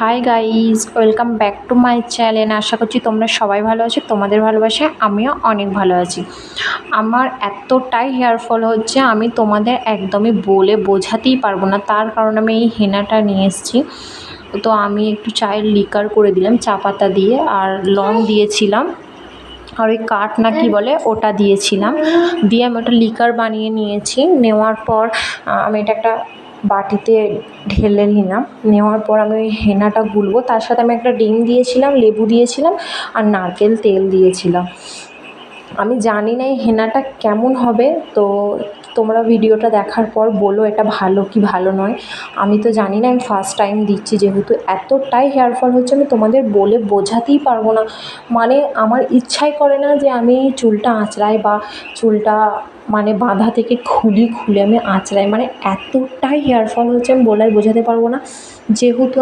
High guys, welcome back to my channel. আশা করছি তোমরা সবাই ভালো আছো। তোমাদের ভালোবাসায় আমিও অনেক ভালো আছি। আমার এতটাই হেয়ার ফল হচ্ছে, আমি তোমাদের একদমই বলে বোঝাতেই পারবো না। তার কারণ আমি এই হেনাটা নিয়ে এসেছি। তো আমি একটু চায়ের লিকার করে দিলাম চা পাতা দিয়ে, আর লং দিয়েছিলাম, আর ওই কাঠ না কি বলে ওটা দিয়েছিলাম, দিয়ে আমি ওটা লিকার বানিয়ে নিয়েছি। নেওয়ার পর আমি এটা একটা বাটিতে ঢেলে নিলাম। নেওয়ার পর আমি ওই হেনাটা গুলবো। তার সাথে আমি একটা ডিম দিয়েছিলাম, লেবু দিয়েছিলাম, আর নারকেল তেল দিয়েছিলাম। আমি জানি না এই হেনাটা কেমন হবে, তো তোমরা ভিডিওটা দেখার পর বলো এটা ভালো কি ভালো নয়। আমি তো জানি না, আমি ফার্স্ট টাইম দিচ্ছি, যেহেতু এতটাই হেয়ার ফল হচ্ছে আমি তোমাদের বলে বোঝাতেই পারবো না। মানে আমার ইচ্ছাই করে না যে আমি চুলটা আঁচড়াই বা চুলটা মানে বাঁধা থেকে খুলে আমি আঁচড়াই। মানে এতটাই হেয়ার ফল হচ্ছে আমি বলে বোঝাতে পারবো না। যেহেতু